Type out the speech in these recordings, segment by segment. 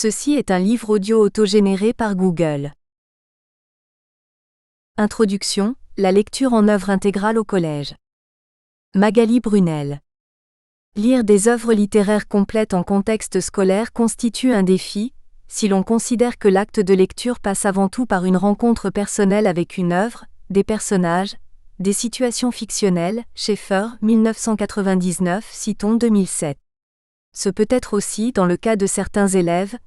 Ceci est un livre audio autogénéré par Google. Introduction, la lecture en œuvre intégrale au collège. Magali Brunel. Lire des œuvres littéraires complètes en contexte scolaire constitue un défi, si l'on considère que l'acte de lecture passe avant tout par une rencontre personnelle avec une œuvre, des personnages, des situations fictionnelles, Schaeffer, 1999, Citon 2007. Ce peut être aussi, dans le cas de certains élèves,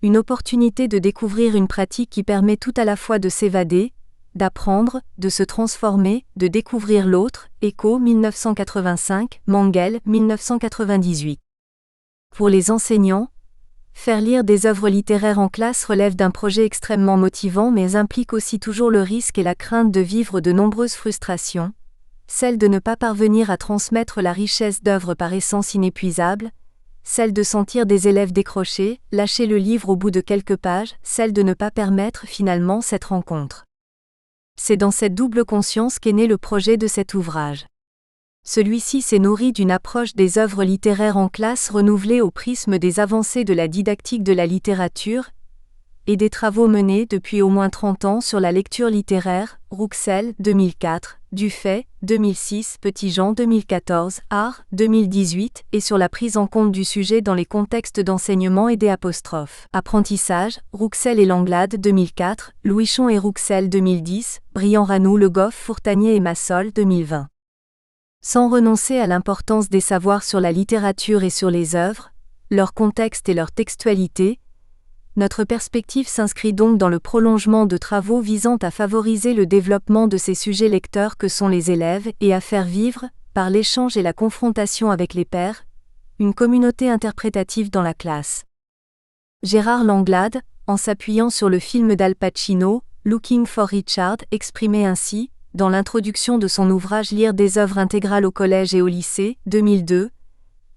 une opportunité de découvrir une pratique qui permet tout à la fois de s'évader, d'apprendre, de se transformer, de découvrir l'autre, Eco 1985, Mangel 1998. Pour les enseignants, faire lire des œuvres littéraires en classe relève d'un projet extrêmement motivant mais implique aussi toujours le risque et la crainte de vivre de nombreuses frustrations, celle de ne pas parvenir à transmettre la richesse d'œuvres par essence inépuisables, celle de sentir des élèves décrocher, lâcher le livre au bout de quelques pages, celle de ne pas permettre finalement cette rencontre. C'est dans cette double conscience qu'est né le projet de cet ouvrage. Celui-ci s'est nourri d'une approche des œuvres littéraires en classe renouvelée au prisme des avancées de la didactique de la littérature et des travaux menés depuis au moins 30 ans sur la lecture littéraire, Rouxel 2004, Dufay 2006, Petitjean 2014, Art 2018 et sur la prise en compte du sujet dans les contextes d'enseignement et des apostrophes. Apprentissage, Rouxel et Langlade 2004, Louichon et Rouxel 2010, Briand-Ranou, Le Goff, Fourtanier et Massol 2020. Sans renoncer à l'importance des savoirs sur la littérature et sur les œuvres, leur contexte et leur textualité, notre perspective s'inscrit donc dans le prolongement de travaux visant à favoriser le développement de ces sujets lecteurs que sont les élèves et à faire vivre, par l'échange et la confrontation avec les pairs, une communauté interprétative dans la classe. Gérard Langlade, en s'appuyant sur le film d'Al Pacino, Looking for Richard, exprimait ainsi, dans l'introduction de son ouvrage Lire des œuvres intégrales au collège et au lycée, 2002,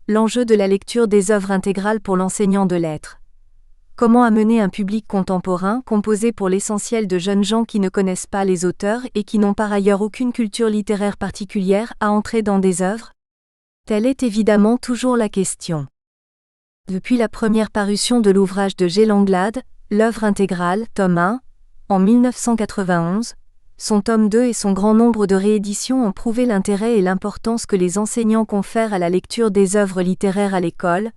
l'enjeu de la lecture des œuvres intégrales pour l'enseignant de lettres. Comment amener un public contemporain composé pour l'essentiel de jeunes gens qui ne connaissent pas les auteurs et qui n'ont par ailleurs aucune culture littéraire particulière à entrer dans des œuvres ? Telle est évidemment toujours la question. Depuis la première parution de l'ouvrage de G. Langlade, l'œuvre intégrale, tome 1, en 1991, son tome 2 et son grand nombre de rééditions ont prouvé l'intérêt et l'importance que les enseignants confèrent à la lecture des œuvres littéraires à l'école,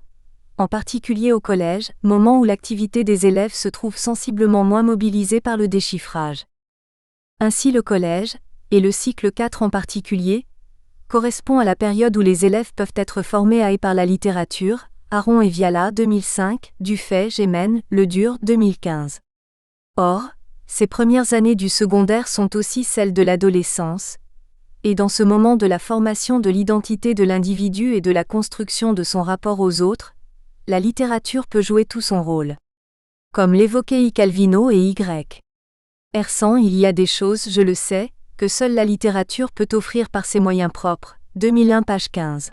en particulier au collège, moment où l'activité des élèves se trouve sensiblement moins mobilisée par le déchiffrage. Ainsi le collège, et le cycle 4 en particulier, correspond à la période où les élèves peuvent être formés à et par la littérature, Aron et Viala 2005, Dufay, Gémen, Ledure 2015. Or, ces premières années du secondaire sont aussi celles de l'adolescence, et dans ce moment de la formation de l'identité de l'individu et de la construction de son rapport aux autres, la littérature peut jouer tout son rôle. Comme l'évoquait I. Calvino et Y. Hersant, il y a des choses, je le sais, que seule la littérature peut offrir par ses moyens propres, 2001 page 15.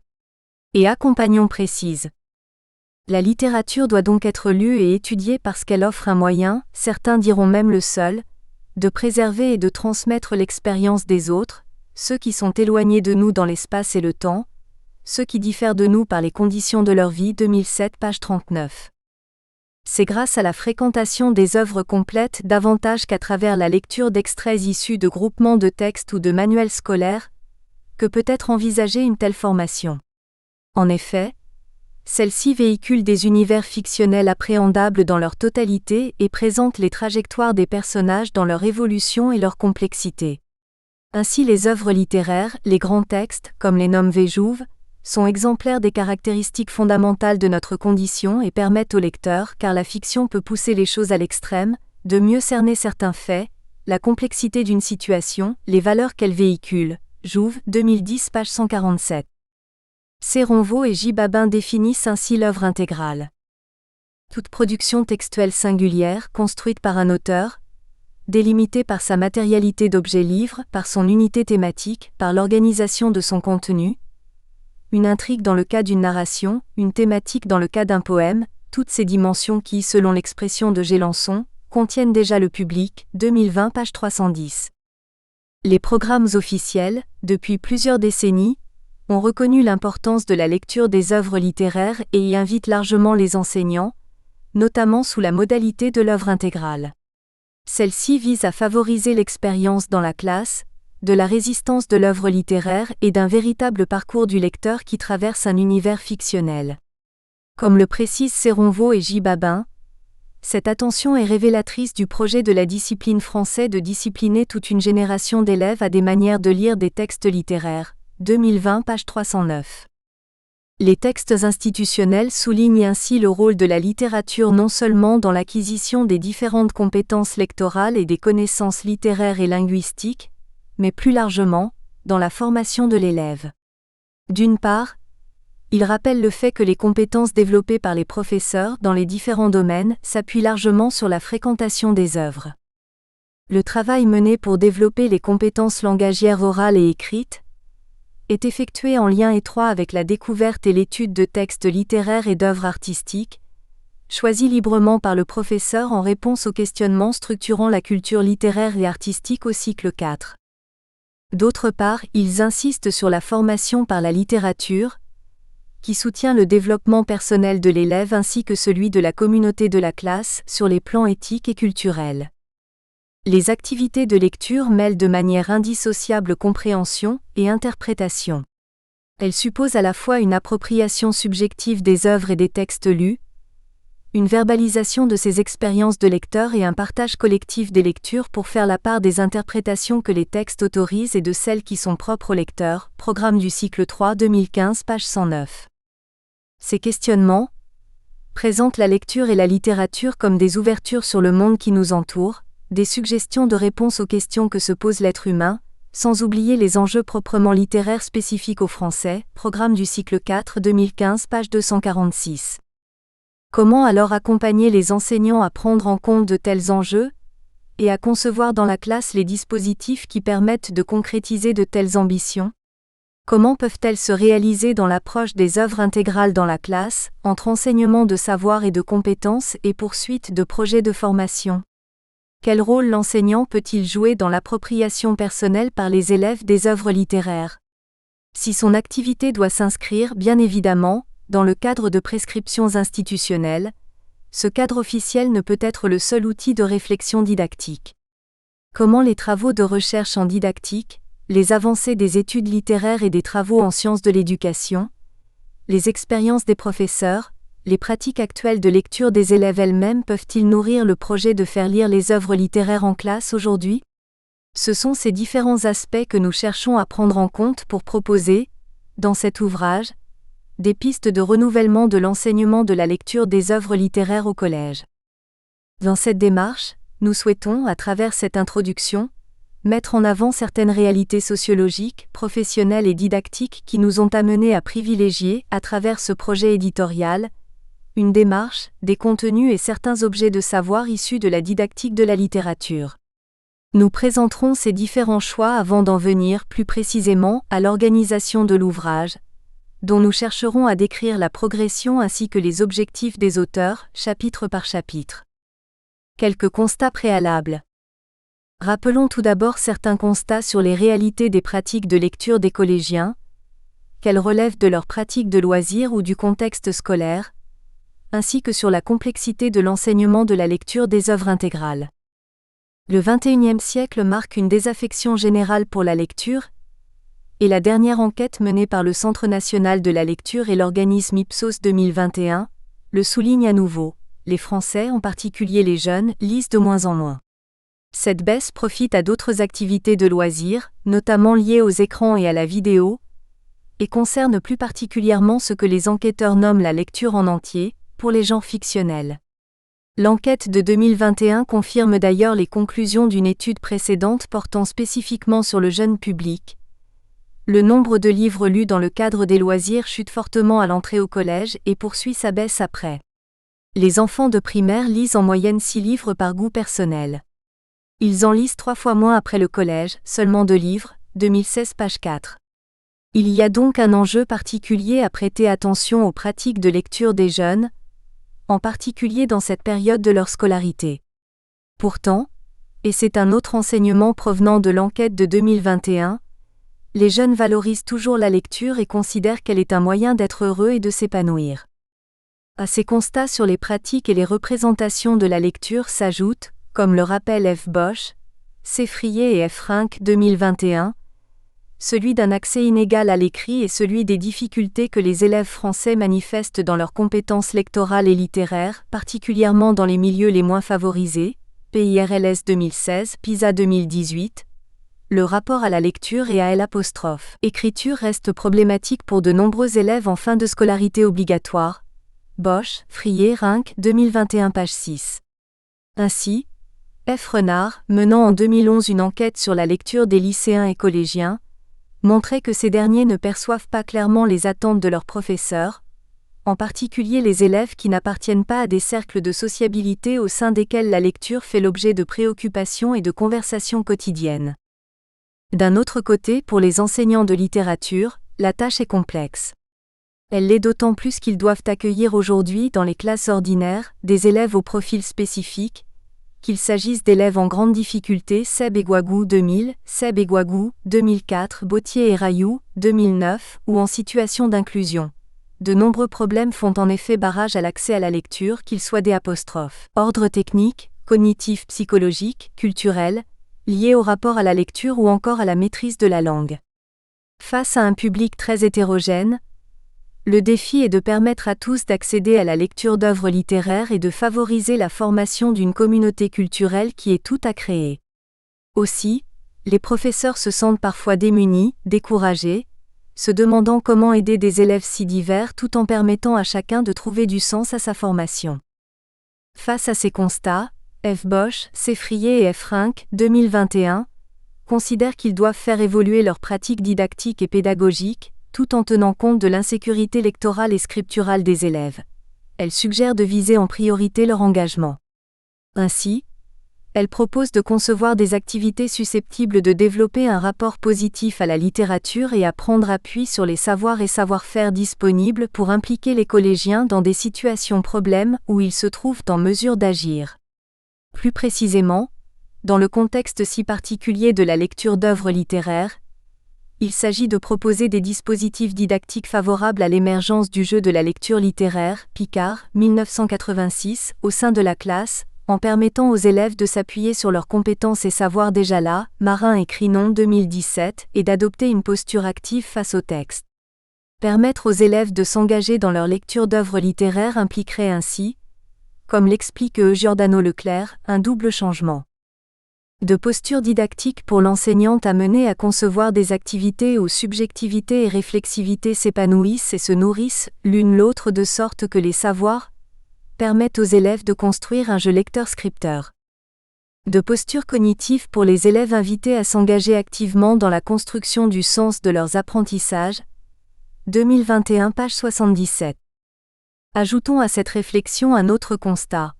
Et accompagnons précise. La littérature doit donc être lue et étudiée parce qu'elle offre un moyen, certains diront même le seul, de préserver et de transmettre l'expérience des autres, ceux qui sont éloignés de nous dans l'espace et le temps, ceux qui diffèrent de nous par les conditions de leur vie 2007 page 39. C'est grâce à la fréquentation des œuvres complètes davantage qu'à travers la lecture d'extraits issus de groupements de textes ou de manuels scolaires, que peut être envisagée une telle formation. En effet, celle-ci véhicule des univers fictionnels appréhendables dans leur totalité et présente les trajectoires des personnages dans leur évolution et leur complexité. Ainsi les œuvres littéraires, les grands textes, comme les nomme Véjouve, sont exemplaires des caractéristiques fondamentales de notre condition et permettent au lecteur, car la fiction peut pousser les choses à l'extrême, de mieux cerner certains faits, la complexité d'une situation, les valeurs qu'elle véhicule. Jouve, 2010 page 147. C. Ronvaux et J. Babin définissent ainsi l'œuvre intégrale. Toute production textuelle singulière, construite par un auteur, délimitée par sa matérialité d'objet-livre, par son unité thématique, par l'organisation de son contenu, une intrigue dans le cas d'une narration, une thématique dans le cas d'un poème, toutes ces dimensions qui, selon l'expression de Gélançon, contiennent déjà le public, 2020 page 310. Les programmes officiels, depuis plusieurs décennies, ont reconnu l'importance de la lecture des œuvres littéraires et y invitent largement les enseignants, notamment sous la modalité de l'œuvre intégrale. Celle-ci vise à favoriser l'expérience dans la classe, de la résistance de l'œuvre littéraire et d'un véritable parcours du lecteur qui traverse un univers fictionnel. Comme le précisent Séronvaux et J. Babin, cette attention est révélatrice du projet de la discipline française de discipliner toute une génération d'élèves à des manières de lire des textes littéraires. 2020, page 309. Les textes institutionnels soulignent ainsi le rôle de la littérature non seulement dans l'acquisition des différentes compétences lectorales et des connaissances littéraires et linguistiques, mais plus largement, dans la formation de l'élève. D'une part, il rappelle le fait que les compétences développées par les professeurs dans les différents domaines s'appuient largement sur la fréquentation des œuvres. Le travail mené pour développer les compétences langagières orales et écrites est effectué en lien étroit avec la découverte et l'étude de textes littéraires et d'œuvres artistiques, choisis librement par le professeur en réponse aux questionnements structurant la culture littéraire et artistique au cycle 4. D'autre part, ils insistent sur la formation par la littérature, qui soutient le développement personnel de l'élève ainsi que celui de la communauté de la classe sur les plans éthiques et culturels. Les activités de lecture mêlent de manière indissociable compréhension et interprétation. Elles supposent à la fois une appropriation subjective des œuvres et des textes lus, une verbalisation de ces expériences de lecteur et un partage collectif des lectures pour faire la part des interprétations que les textes autorisent et de celles qui sont propres au lecteur. Programme du cycle 3 2015, page 109. Ces questionnements présentent la lecture et la littérature comme des ouvertures sur le monde qui nous entoure, des suggestions de réponse aux questions que se pose l'être humain, sans oublier les enjeux proprement littéraires spécifiques au français. Programme du cycle 4 2015, page 246. Comment alors accompagner les enseignants à prendre en compte de tels enjeux et à concevoir dans la classe les dispositifs qui permettent de concrétiser de telles ambitions? Comment peuvent-elles se réaliser dans l'approche des œuvres intégrales dans la classe, entre enseignement de savoir et de compétences et poursuite de projets de formation? Quel rôle l'enseignant peut-il jouer dans l'appropriation personnelle par les élèves des œuvres littéraires? Si son activité doit s'inscrire, bien évidemment, dans le cadre de prescriptions institutionnelles, ce cadre officiel ne peut être le seul outil de réflexion didactique. Comment les travaux de recherche en didactique, les avancées des études littéraires et des travaux en sciences de l'éducation, les expériences des professeurs, les pratiques actuelles de lecture des élèves elles-mêmes peuvent-ils nourrir le projet de faire lire les œuvres littéraires en classe aujourd'hui? Ce sont ces différents aspects que nous cherchons à prendre en compte pour proposer, dans cet ouvrage, des pistes de renouvellement de l'enseignement de la lecture des œuvres littéraires au collège. Dans cette démarche, nous souhaitons, à travers cette introduction, mettre en avant certaines réalités sociologiques, professionnelles et didactiques qui nous ont amenés à privilégier, à travers ce projet éditorial, une démarche, des contenus et certains objets de savoir issus de la didactique de la littérature. Nous présenterons ces différents choix avant d'en venir plus précisément à l'organisation de l'ouvrage, dont nous chercherons à décrire la progression ainsi que les objectifs des auteurs, chapitre par chapitre. Quelques constats préalables. Rappelons tout d'abord certains constats sur les réalités des pratiques de lecture des collégiens, qu'elles relèvent de leur pratique de loisirs ou du contexte scolaire, ainsi que sur la complexité de l'enseignement de la lecture des œuvres intégrales. Le XXIe siècle marque une désaffection générale pour la lecture, et la dernière enquête menée par le Centre national de la lecture et l'organisme Ipsos 2021 le souligne à nouveau. Les Français, en particulier les jeunes, lisent de moins en moins. Cette baisse profite à d'autres activités de loisirs, notamment liées aux écrans et à la vidéo, et concerne plus particulièrement ce que les enquêteurs nomment la lecture en entier, pour les genres fictionnels. L'enquête de 2021 confirme d'ailleurs les conclusions d'une étude précédente portant spécifiquement sur le jeune public. Le nombre de livres lus dans le cadre des loisirs chute fortement à l'entrée au collège et poursuit sa baisse après. Les enfants de primaire lisent en moyenne 6 livres par goût personnel. Ils en lisent 3 fois moins après le collège, seulement 2 livres, 2016 page 4. Il y a donc un enjeu particulier à prêter attention aux pratiques de lecture des jeunes, en particulier dans cette période de leur scolarité. Pourtant, et c'est un autre enseignement provenant de l'enquête de 2021, les jeunes valorisent toujours la lecture et considèrent qu'elle est un moyen d'être heureux et de s'épanouir. À ces constats sur les pratiques et les représentations de la lecture s'ajoutent, comme le rappelle F. Bosch, Seffrier et F. Rinck 2021, celui d'un accès inégal à l'écrit et celui des difficultés que les élèves français manifestent dans leurs compétences lectorales et littéraires, particulièrement dans les milieux les moins favorisés, PIRLS 2016, PISA 2018. Le rapport à la lecture et à l'écriture reste problématique pour de nombreux élèves en fin de scolarité obligatoire. Bosch, Frier, Rinck, 2021, page 6. Ainsi, F. Renard, menant en 2011 une enquête sur la lecture des lycéens et collégiens, montrait que ces derniers ne perçoivent pas clairement les attentes de leurs professeurs, en particulier les élèves qui n'appartiennent pas à des cercles de sociabilité au sein desquels la lecture fait l'objet de préoccupations et de conversations quotidiennes. D'un autre côté, pour les enseignants de littérature, la tâche est complexe. Elle l'est d'autant plus qu'ils doivent accueillir aujourd'hui dans les classes ordinaires des élèves au profil spécifique, qu'il s'agisse d'élèves en grande difficulté Seb et Guagou 2000, Seb et Guagou 2004, Bautier et Rayou 2009 ou en situation d'inclusion. De nombreux problèmes font en effet barrage à l'accès à la lecture, qu'ils soient des ordre technique, cognitif, psychologique, culturel, liés au rapport à la lecture ou encore à la maîtrise de la langue. Face à un public très hétérogène, le défi est de permettre à tous d'accéder à la lecture d'œuvres littéraires et de favoriser la formation d'une communauté culturelle qui est toute à créer. Aussi, les professeurs se sentent parfois démunis, découragés, se demandant comment aider des élèves si divers tout en permettant à chacun de trouver du sens à sa formation. Face à ces constats, F. Bosch, Seffrier et F. Rinck, 2021, considèrent qu'ils doivent faire évoluer leurs pratiques didactiques et pédagogiques, tout en tenant compte de l'insécurité lectorale et scripturale des élèves. Elle suggère de viser en priorité leur engagement. Ainsi, elle propose de concevoir des activités susceptibles de développer un rapport positif à la littérature et à prendre appui sur les savoirs et savoir-faire disponibles pour impliquer les collégiens dans des situations problèmes où ils se trouvent en mesure d'agir. Plus précisément, dans le contexte si particulier de la lecture d'œuvres littéraires, il s'agit de proposer des dispositifs didactiques favorables à l'émergence du jeu de la lecture littéraire, Picard, 1986, au sein de la classe, en permettant aux élèves de s'appuyer sur leurs compétences et savoirs déjà là, Marin et Crinon, 2017, et d'adopter une posture active face au texte. Permettre aux élèves de s'engager dans leur lecture d'œuvres littéraires impliquerait ainsi, comme l'explique Giordano Leclerc, un double changement de posture didactique pour l'enseignante amenée à concevoir des activités où subjectivité et réflexivité s'épanouissent et se nourrissent l'une l'autre de sorte que les savoirs permettent aux élèves de construire un jeu lecteur-scripteur. De posture cognitive pour les élèves invités à s'engager activement dans la construction du sens de leurs apprentissages. 2021, page 77. Ajoutons à cette réflexion un autre constat.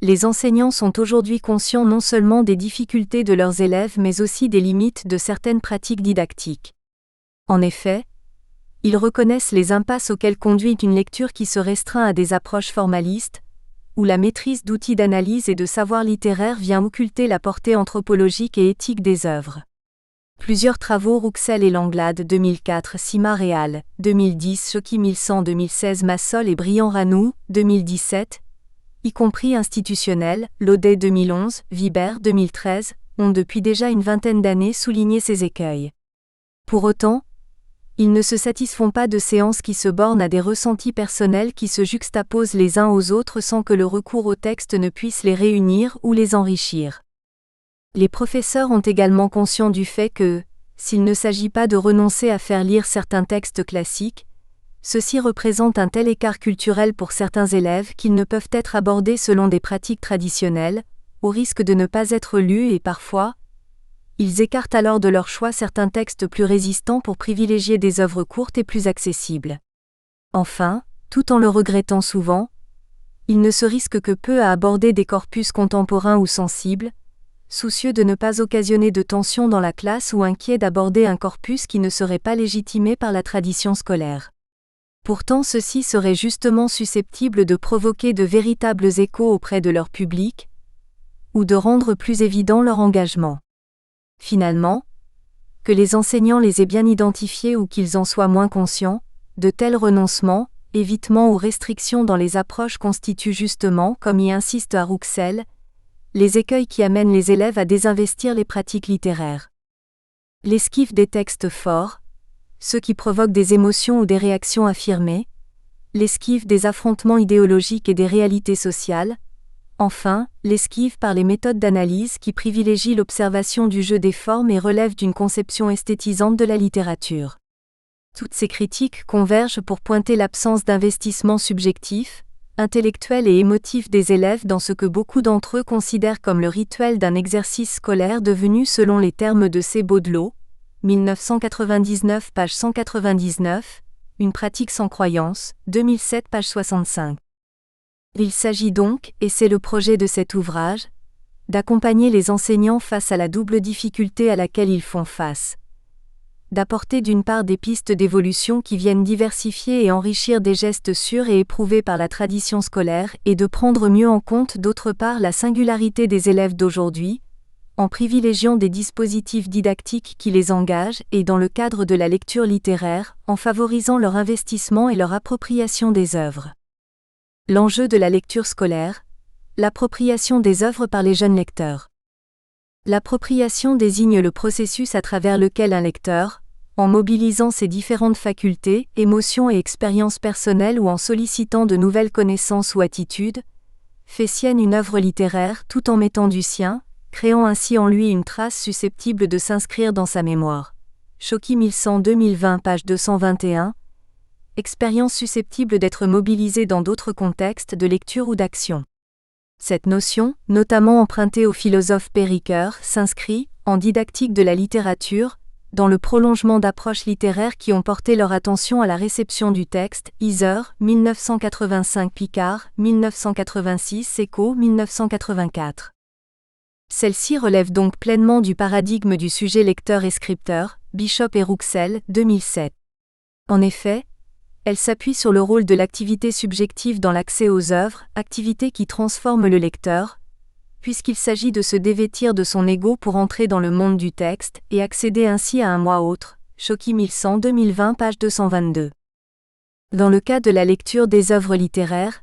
Les enseignants sont aujourd'hui conscients non seulement des difficultés de leurs élèves mais aussi des limites de certaines pratiques didactiques. En effet, ils reconnaissent les impasses auxquelles conduit une lecture qui se restreint à des approches formalistes, où la maîtrise d'outils d'analyse et de savoir littéraire vient occulter la portée anthropologique et éthique des œuvres. Plusieurs travaux Rouxel et Langlade 2004, Sima Réal, 2010, Choki 1100 2016, Massol et Briand-Ranou, 2017, y compris institutionnels, Laudet 2011, Vibert 2013, ont depuis déjà une vingtaine d'années souligné ces écueils. Pour autant, ils ne se satisfont pas de séances qui se bornent à des ressentis personnels qui se juxtaposent les uns aux autres sans que le recours au texte ne puisse les réunir ou les enrichir. Les professeurs ont également conscience du fait que, s'il ne s'agit pas de renoncer à faire lire certains textes classiques, ceux-ci représentent un tel écart culturel pour certains élèves qu'ils ne peuvent être abordés selon des pratiques traditionnelles, au risque de ne pas être lus et parfois, ils écartent alors de leur choix certains textes plus résistants pour privilégier des œuvres courtes et plus accessibles. Enfin, tout en le regrettant souvent, ils ne se risquent que peu à aborder des corpus contemporains ou sensibles, soucieux de ne pas occasionner de tensions dans la classe ou inquiets d'aborder un corpus qui ne serait pas légitimé par la tradition scolaire. Pourtant ceux-ci seraient justement susceptibles de provoquer de véritables échos auprès de leur public, ou de rendre plus évident leur engagement. Finalement, que les enseignants les aient bien identifiés ou qu'ils en soient moins conscients, de tels renoncements, évitement ou restriction dans les approches constituent justement, comme y insiste à Rouxel, les écueils qui amènent les élèves à désinvestir les pratiques littéraires. L'esquive des textes forts, ceux qui provoquent des émotions ou des réactions affirmées, l'esquive des affrontements idéologiques et des réalités sociales, enfin, l'esquive par les méthodes d'analyse qui privilégient l'observation du jeu des formes et relèvent d'une conception esthétisante de la littérature. Toutes ces critiques convergent pour pointer l'absence d'investissement subjectif, intellectuel et émotif des élèves dans ce que beaucoup d'entre eux considèrent comme le rituel d'un exercice scolaire devenu, selon les termes de C. Baudelot, 1999 page 199, une pratique sans croyance, 2007 page 65. Il s'agit donc, et c'est le projet de cet ouvrage, d'accompagner les enseignants face à la double difficulté à laquelle ils font face. D'apporter d'une part des pistes d'évolution qui viennent diversifier et enrichir des gestes sûrs et éprouvés par la tradition scolaire et de prendre mieux en compte d'autre part la singularité des élèves d'aujourd'hui, en privilégiant des dispositifs didactiques qui les engagent et dans le cadre de la lecture littéraire, en favorisant leur investissement et leur appropriation des œuvres. L'enjeu de la lecture scolaire, l'appropriation des œuvres par les jeunes lecteurs. L'appropriation désigne le processus à travers lequel un lecteur, en mobilisant ses différentes facultés, émotions et expériences personnelles ou en sollicitant de nouvelles connaissances ou attitudes, fait sienne une œuvre littéraire tout en mettant du sien, créant ainsi en lui une trace susceptible de s'inscrire dans sa mémoire. Choquy 1100-2020 page 221. Expérience susceptible d'être mobilisée dans d'autres contextes de lecture ou d'action. Cette notion, notamment empruntée au philosophe Périqueur, s'inscrit, en didactique de la littérature, dans le prolongement d'approches littéraires qui ont porté leur attention à la réception du texte, Iser, 1985 Picard, 1986 Eco, 1984. Celle-ci relève donc pleinement du paradigme du sujet lecteur et scripteur, Bishop et Rouxel, 2007. En effet, elle s'appuie sur le rôle de l'activité subjective dans l'accès aux œuvres, activité qui transforme le lecteur, puisqu'il s'agit de se dévêtir de son ego pour entrer dans le monde du texte et accéder ainsi à un moi autre. Choquy 1100-2020 page 222. Dans le cas de la lecture des œuvres littéraires,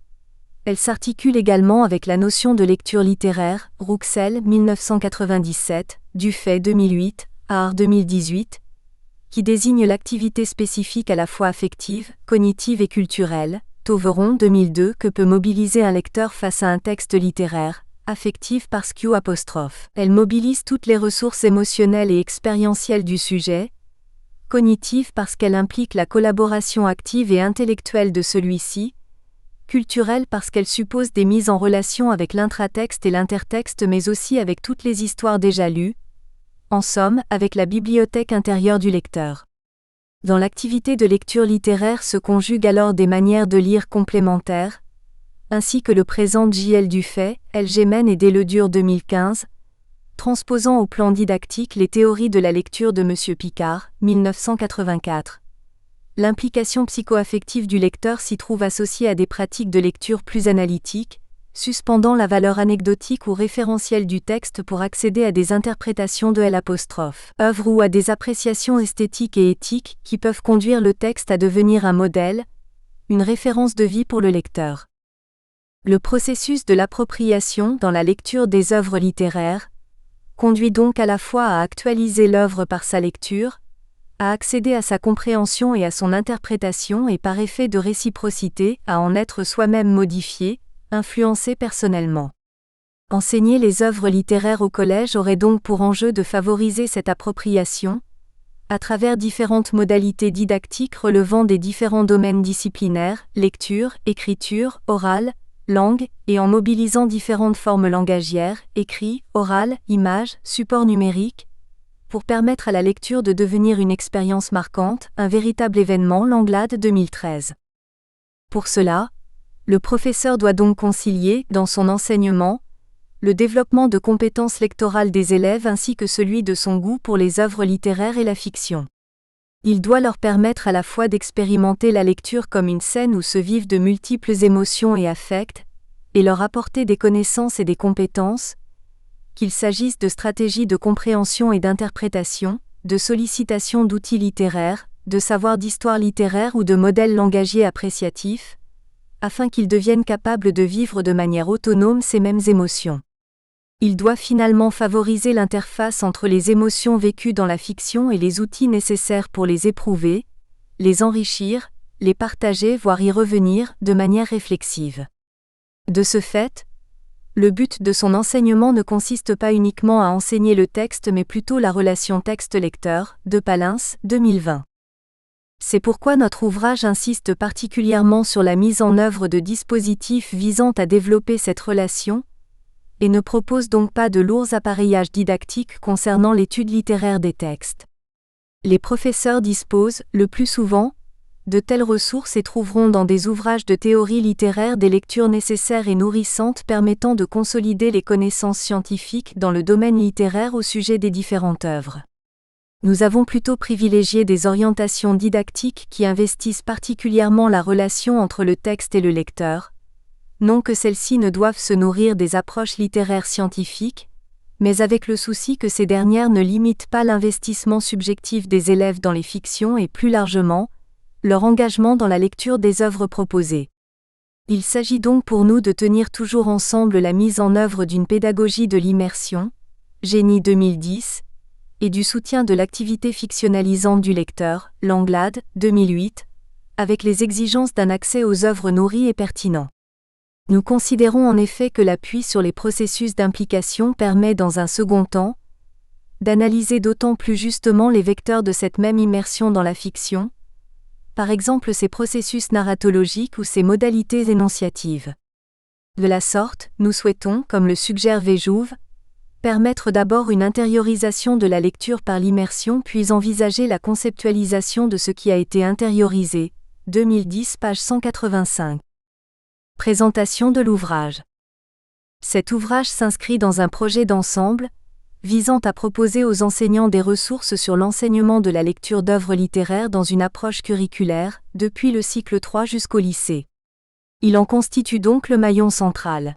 elle s'articule également avec la notion de lecture littéraire, Rouxel 1997, Dufay 2008, Art 2018, qui désigne l'activité spécifique à la fois affective, cognitive et culturelle, Tauveron 2002 que peut mobiliser un lecteur face à un texte littéraire, affective parce Q'. Elle mobilise toutes les ressources émotionnelles et expérientielles du sujet, cognitive parce qu'elle implique la collaboration active et intellectuelle de celui-ci, culturelle parce qu'elle suppose des mises en relation avec l'intratexte et l'intertexte mais aussi avec toutes les histoires déjà lues, en somme, avec la bibliothèque intérieure du lecteur. Dans l'activité de lecture littéraire se conjuguent alors des manières de lire complémentaires, ainsi que le présente J.L. Dufay, L.G. Men et Deledur 2015, transposant au plan didactique les théories de la lecture de M. Picard, 1984. L'implication psychoaffective du lecteur s'y trouve associée à des pratiques de lecture plus analytiques, suspendant la valeur anecdotique ou référentielle du texte pour accéder à des interprétations de L', œuvre ou à des appréciations esthétiques et éthiques qui peuvent conduire le texte à devenir un modèle, une référence de vie pour le lecteur. Le processus de l'appropriation dans la lecture des œuvres littéraires conduit donc à la fois à actualiser l'œuvre par sa lecture, à accéder à sa compréhension et à son interprétation et par effet de réciprocité à en être soi-même modifié, influencé personnellement. Enseigner les œuvres littéraires au collège aurait donc pour enjeu de favoriser cette appropriation, à travers différentes modalités didactiques relevant des différents domaines disciplinaires, lecture, écriture, orale, langue, et en mobilisant différentes formes langagières, écrit, oral, image, support numérique, pour permettre à la lecture de devenir une expérience marquante, un véritable événement. Langlade 2013. Pour cela, le professeur doit donc concilier, dans son enseignement, le développement de compétences lectorales des élèves ainsi que celui de son goût pour les œuvres littéraires et la fiction. Il doit leur permettre à la fois d'expérimenter la lecture comme une scène où se vivent de multiples émotions et affects, et leur apporter des connaissances et des compétences, qu'il s'agisse de stratégies de compréhension et d'interprétation, de sollicitation d'outils littéraires, de savoirs d'histoire littéraire ou de modèles langagiers appréciatifs, afin qu'ils deviennent capables de vivre de manière autonome ces mêmes émotions. Il doit finalement favoriser l'interface entre les émotions vécues dans la fiction et les outils nécessaires pour les éprouver, les enrichir, les partager voire y revenir de manière réflexive. De ce fait, le but de son enseignement ne consiste pas uniquement à enseigner le texte mais plutôt la relation texte-lecteur, de Palens, 2020. C'est pourquoi notre ouvrage insiste particulièrement sur la mise en œuvre de dispositifs visant à développer cette relation, et ne propose donc pas de lourds appareillages didactiques concernant l'étude littéraire des textes. Les professeurs disposent, le plus souvent, de telles ressources et trouveront dans des ouvrages de théorie littéraire des lectures nécessaires et nourrissantes permettant de consolider les connaissances scientifiques dans le domaine littéraire au sujet des différentes œuvres. Nous avons plutôt privilégié des orientations didactiques qui investissent particulièrement la relation entre le texte et le lecteur, non que celles-ci ne doivent se nourrir des approches littéraires scientifiques, mais avec le souci que ces dernières ne limitent pas l'investissement subjectif des élèves dans les fictions et plus largement, leur engagement dans la lecture des œuvres proposées. Il s'agit donc pour nous de tenir toujours ensemble la mise en œuvre d'une pédagogie de l'immersion, Génie 2010, et du soutien de l'activité fictionnalisante du lecteur, Langlade, 2008, avec les exigences d'un accès aux œuvres nourries et pertinent. Nous considérons en effet que l'appui sur les processus d'implication permet dans un second temps, d'analyser d'autant plus justement les vecteurs de cette même immersion dans la fiction, par exemple ses processus narratologiques ou ses modalités énonciatives. De la sorte, nous souhaitons, comme le suggère Véjouve, permettre d'abord une intériorisation de la lecture par l'immersion puis envisager la conceptualisation de ce qui a été intériorisé. 2010 page 185. Présentation de l'ouvrage. Cet ouvrage s'inscrit dans un projet d'ensemble, visant à proposer aux enseignants des ressources sur l'enseignement de la lecture d'œuvres littéraires dans une approche curriculaire, depuis le cycle 3 jusqu'au lycée. Il en constitue donc le maillon central.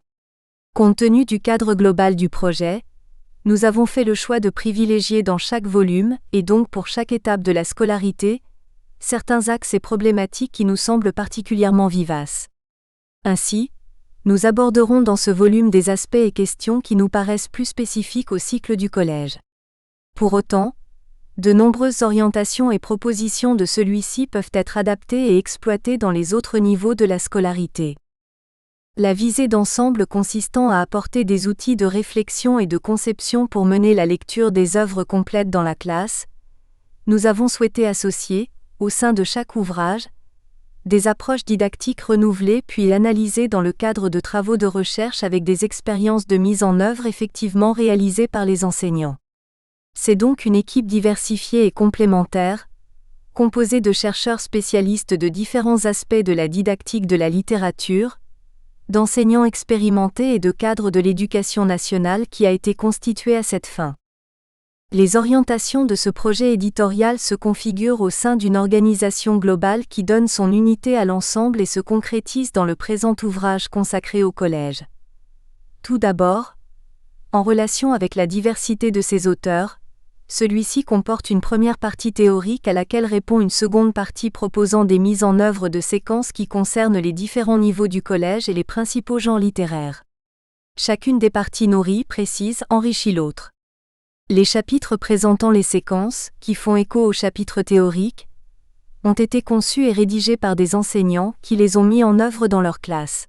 Compte tenu du cadre global du projet, nous avons fait le choix de privilégier dans chaque volume, et donc pour chaque étape de la scolarité, certains axes et problématiques qui nous semblent particulièrement vivaces. Ainsi, nous aborderons dans ce volume des aspects et questions qui nous paraissent plus spécifiques au cycle du collège. Pour autant, de nombreuses orientations et propositions de celui-ci peuvent être adaptées et exploitées dans les autres niveaux de la scolarité. La visée d'ensemble consistant à apporter des outils de réflexion et de conception pour mener la lecture des œuvres complètes dans la classe, nous avons souhaité associer, au sein de chaque ouvrage, des approches didactiques renouvelées puis analysées dans le cadre de travaux de recherche avec des expériences de mise en œuvre effectivement réalisées par les enseignants. C'est donc une équipe diversifiée et complémentaire, composée de chercheurs spécialistes de différents aspects de la didactique de la littérature, d'enseignants expérimentés et de cadres de l'éducation nationale qui a été constituée à cette fin. Les orientations de ce projet éditorial se configurent au sein d'une organisation globale qui donne son unité à l'ensemble et se concrétise dans le présent ouvrage consacré au collège. Tout d'abord, en relation avec la diversité de ses auteurs, celui-ci comporte une première partie théorique à laquelle répond une seconde partie proposant des mises en œuvre de séquences qui concernent les différents niveaux du collège et les principaux genres littéraires. Chacune des parties nourrit, précise, enrichit l'autre. Les chapitres présentant les séquences, qui font écho aux chapitres théoriques, ont été conçus et rédigés par des enseignants qui les ont mis en œuvre dans leur classe.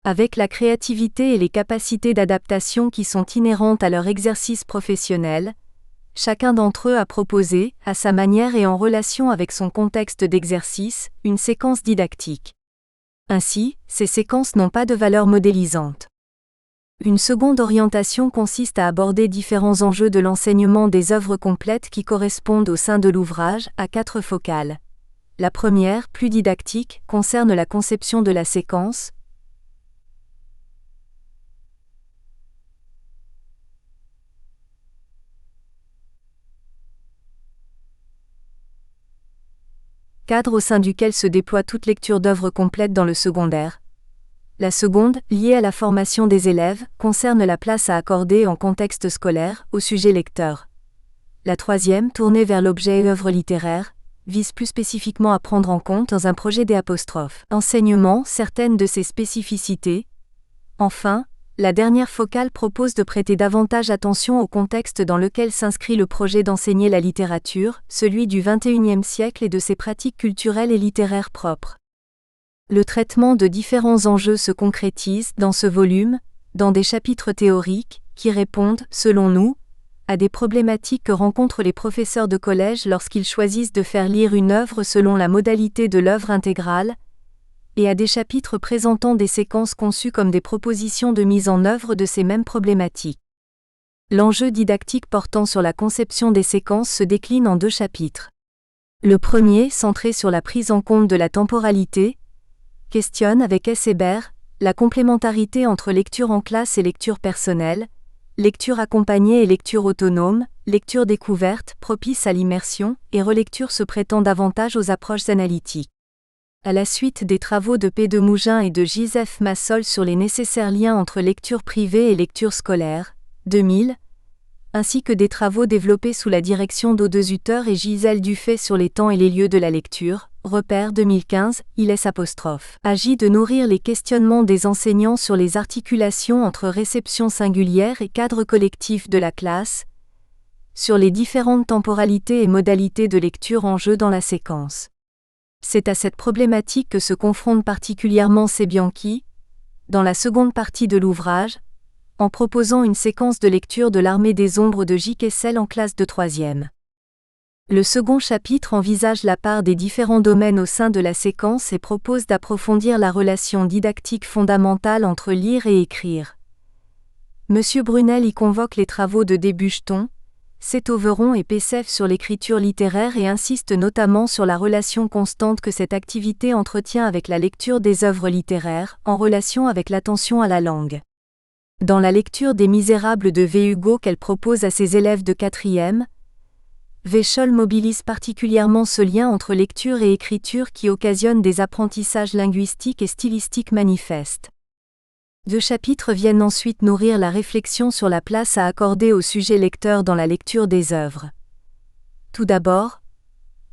Avec la créativité et les capacités d'adaptation qui sont inhérentes à leur exercice professionnel, chacun d'entre eux a proposé, à sa manière et en relation avec son contexte d'exercice, une séquence didactique. Ainsi, ces séquences n'ont pas de valeur modélisante. Une seconde orientation consiste à aborder différents enjeux de l'enseignement des œuvres complètes qui correspondent au sein de l'ouvrage à 4 focales. La première, plus didactique, concerne la conception de la séquence. Cadre au sein duquel se déploie toute lecture d'œuvres complètes dans le secondaire. La seconde, liée à la formation des élèves, concerne la place à accorder en contexte scolaire au sujet lecteur. La troisième, tournée vers l'objet et œuvre littéraire, vise plus spécifiquement à prendre en compte dans un projet D'. Enseignement certaines de ses spécificités. Enfin, la dernière focale propose de prêter davantage attention au contexte dans lequel s'inscrit le projet d'enseigner la littérature, celui du XXIe siècle et de ses pratiques culturelles et littéraires propres. Le traitement de différents enjeux se concrétise, dans ce volume, dans des chapitres théoriques, qui répondent, selon nous, à des problématiques que rencontrent les professeurs de collège lorsqu'ils choisissent de faire lire une œuvre selon la modalité de l'œuvre intégrale, et à des chapitres présentant des séquences conçues comme des propositions de mise en œuvre de ces mêmes problématiques. L'enjeu didactique portant sur la conception des séquences se décline en 2 chapitres. Le premier, centré sur la prise en compte de la temporalité, questionne avec S. Hébert la complémentarité entre lecture en classe et lecture personnelle, lecture accompagnée et lecture autonome, lecture découverte, propice à l'immersion, et relecture se prêtant davantage aux approches analytiques. À la suite des travaux de P. de Mougin et de Joseph Massol sur les nécessaires liens entre lecture privée et lecture scolaire, 2000, ainsi que des travaux développés sous la direction d'Aude Zutter et Gisèle Dufay sur les temps et les lieux de la lecture, Repère 2015, agit de nourrir les questionnements des enseignants sur les articulations entre réception singulière et cadre collectif de la classe, sur les différentes temporalités et modalités de lecture en jeu dans la séquence. C'est à cette problématique que se confronte particulièrement Sebianchi, dans la seconde partie de l'ouvrage, en proposant une séquence de lecture de l'Armée des Ombres de J. Kessel en classe de 3e. Le second chapitre envisage la part des différents domaines au sein de la séquence et propose d'approfondir la relation didactique fondamentale entre lire et écrire. M. Brunel y convoque les travaux de Débucheton, Sétoveron et Pessev sur l'écriture littéraire et insiste notamment sur la relation constante que cette activité entretient avec la lecture des œuvres littéraires, en relation avec l'attention à la langue. Dans la lecture des Misérables de V. Hugo qu'elle propose à ses élèves de 4e, Véchol mobilise particulièrement ce lien entre lecture et écriture qui occasionne des apprentissages linguistiques et stylistiques manifestes. 2 chapitres viennent ensuite nourrir la réflexion sur la place à accorder au sujet lecteur dans la lecture des œuvres. Tout d'abord,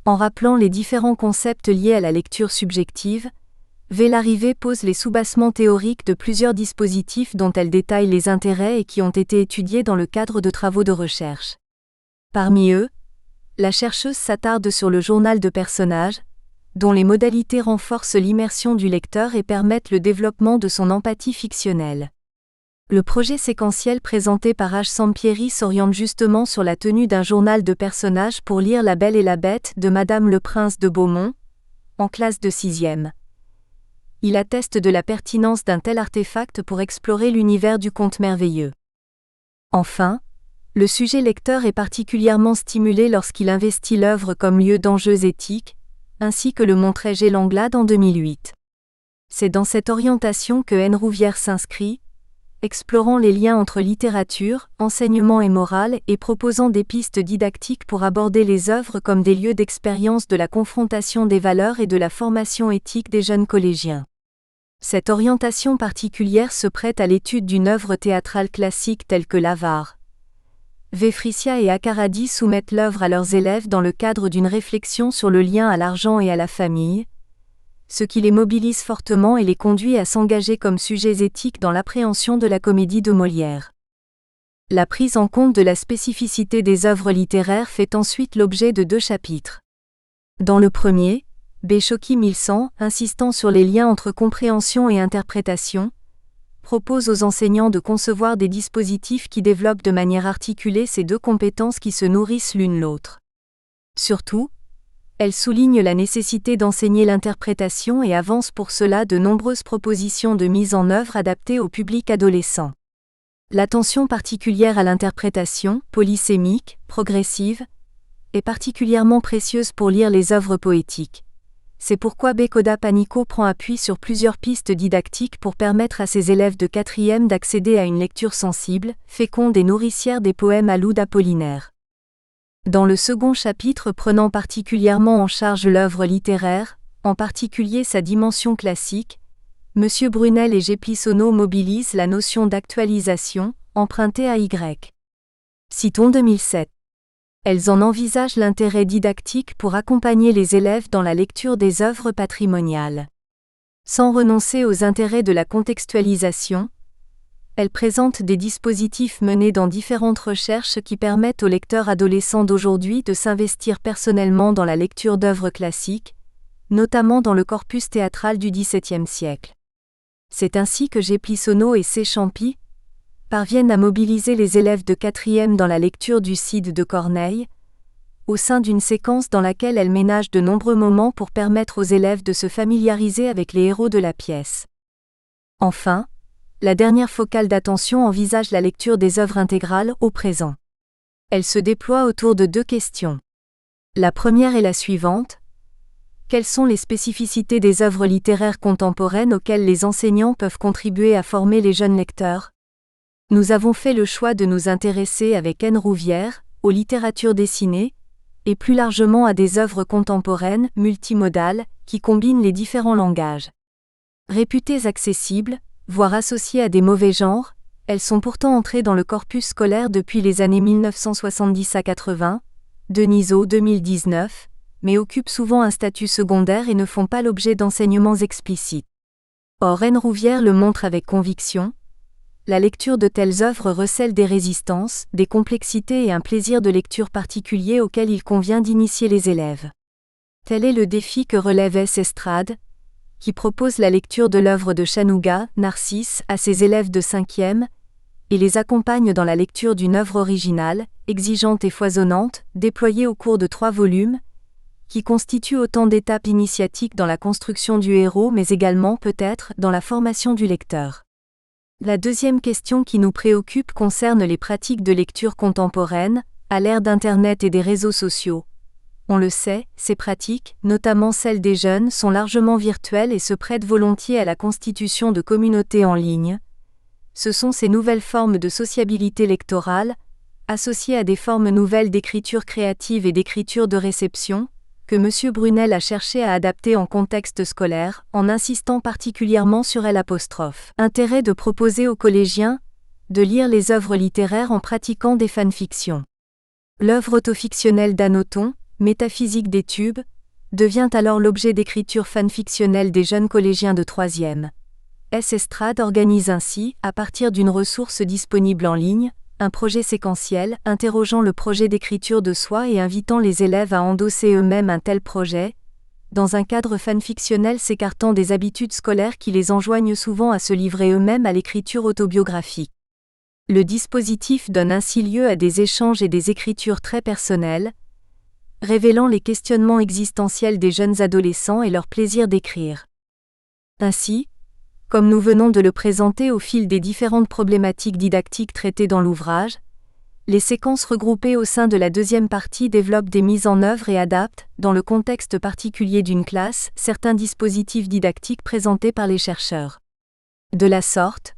en rappelant les différents concepts liés à la lecture subjective, V. Larrivée pose les soubassements théoriques de plusieurs dispositifs dont elle détaille les intérêts et qui ont été étudiés dans le cadre de travaux de recherche. Parmi eux, la chercheuse s'attarde sur le journal de personnages, dont les modalités renforcent l'immersion du lecteur et permettent le développement de son empathie fictionnelle. Le projet séquentiel présenté par H. Sampieri s'oriente justement sur la tenue d'un journal de personnages pour lire La Belle et la Bête de Madame le Prince de Beaumont, en classe de 6e. Il atteste de la pertinence d'un tel artefact pour explorer l'univers du conte merveilleux. Enfin, le sujet lecteur est particulièrement stimulé lorsqu'il investit l'œuvre comme lieu d'enjeux éthiques, ainsi que le montrait G. Langlade en 2008. C'est dans cette orientation que N. Rouvière s'inscrit, explorant les liens entre littérature, enseignement et morale et proposant des pistes didactiques pour aborder les œuvres comme des lieux d'expérience de la confrontation des valeurs et de la formation éthique des jeunes collégiens. Cette orientation particulière se prête à l'étude d'une œuvre théâtrale classique telle que l'Avare. Véfricia et Accaradi soumettent l'œuvre à leurs élèves dans le cadre d'une réflexion sur le lien à l'argent et à la famille, ce qui les mobilise fortement et les conduit à s'engager comme sujets éthiques dans l'appréhension de la comédie de Molière. La prise en compte de la spécificité des œuvres littéraires fait ensuite l'objet de 2 chapitres. Dans le premier, Béchoki-Milsan, insistant sur les liens entre compréhension et interprétation, propose aux enseignants de concevoir des dispositifs qui développent de manière articulée ces 2 compétences qui se nourrissent l'une l'autre. Surtout, elle souligne la nécessité d'enseigner l'interprétation et avance pour cela de nombreuses propositions de mise en œuvre adaptées au public adolescent. L'attention particulière à l'interprétation, polysémique, progressive, est particulièrement précieuse pour lire les œuvres poétiques. C'est pourquoi Bekoda Panico prend appui sur plusieurs pistes didactiques pour permettre à ses élèves de 4e d'accéder à une lecture sensible, féconde et nourricière des poèmes à l'oud Apollinaire. Dans le second chapitre prenant particulièrement en charge l'œuvre littéraire, en particulier sa dimension classique, M. Brunel et G. Plissono mobilisent la notion d'actualisation, empruntée à Y. Citons 2007. Elles en envisagent l'intérêt didactique pour accompagner les élèves dans la lecture des œuvres patrimoniales. Sans renoncer aux intérêts de la contextualisation, elles présentent des dispositifs menés dans différentes recherches qui permettent aux lecteurs adolescents d'aujourd'hui de s'investir personnellement dans la lecture d'œuvres classiques, notamment dans le corpus théâtral du XVIIe siècle. C'est ainsi que G. Plissoneau et C. Champy parviennent à mobiliser les élèves de 4e dans la lecture du Cid de Corneille, au sein d'une séquence dans laquelle elle ménage de nombreux moments pour permettre aux élèves de se familiariser avec les héros de la pièce. Enfin, la dernière focale d'attention envisage la lecture des œuvres intégrales au présent. Elle se déploie autour de 2 questions. La première est la suivante. Quelles sont les spécificités des œuvres littéraires contemporaines auxquelles les enseignants peuvent contribuer à former les jeunes lecteurs ? Nous avons fait le choix de nous intéresser avec N. Rouvière aux littératures dessinées, et plus largement à des œuvres contemporaines, multimodales, qui combinent les différents langages. Réputées accessibles, voire associées à des mauvais genres, elles sont pourtant entrées dans le corpus scolaire depuis les années 1970 à 80, Denisot 2019, mais occupent souvent un statut secondaire et ne font pas l'objet d'enseignements explicites. Or N. Rouvière le montre avec conviction, la lecture de telles œuvres recèle des résistances, des complexités et un plaisir de lecture particulier auquel il convient d'initier les élèves. Tel est le défi que relève S. Estrade, qui propose la lecture de l'œuvre de Chanuga, Narcisse, à ses élèves de 5e, et les accompagne dans la lecture d'une œuvre originale, exigeante et foisonnante, déployée au cours de 3 volumes, qui constitue autant d'étapes initiatiques dans la construction du héros mais également peut-être dans la formation du lecteur. La deuxième question qui nous préoccupe concerne les pratiques de lecture contemporaines, à l'ère d'Internet et des réseaux sociaux. On le sait, ces pratiques, notamment celles des jeunes, sont largement virtuelles et se prêtent volontiers à la constitution de communautés en ligne. Ce sont ces nouvelles formes de sociabilité lectorale, associées à des formes nouvelles d'écriture créative et d'écriture de réception, que M. Brunel a cherché à adapter en contexte scolaire, en insistant particulièrement sur L'. Intérêt de proposer aux collégiens de lire les œuvres littéraires en pratiquant des fanfictions. L'œuvre autofictionnelle d'Anoton, Métaphysique des tubes, devient alors l'objet d'écriture fanfictionnelle des jeunes collégiens de 3e. S. Estrade organise ainsi, à partir d'une ressource disponible en ligne, un projet séquentiel, interrogeant le projet d'écriture de soi et invitant les élèves à endosser eux-mêmes un tel projet, dans un cadre fanfictionnel s'écartant des habitudes scolaires qui les enjoignent souvent à se livrer eux-mêmes à l'écriture autobiographique. Le dispositif donne ainsi lieu à des échanges et des écritures très personnelles, révélant les questionnements existentiels des jeunes adolescents et leur plaisir d'écrire. Ainsi, comme nous venons de le présenter au fil des différentes problématiques didactiques traitées dans l'ouvrage, les séquences regroupées au sein de la deuxième partie développent des mises en œuvre et adaptent, dans le contexte particulier d'une classe, certains dispositifs didactiques présentés par les chercheurs. De la sorte,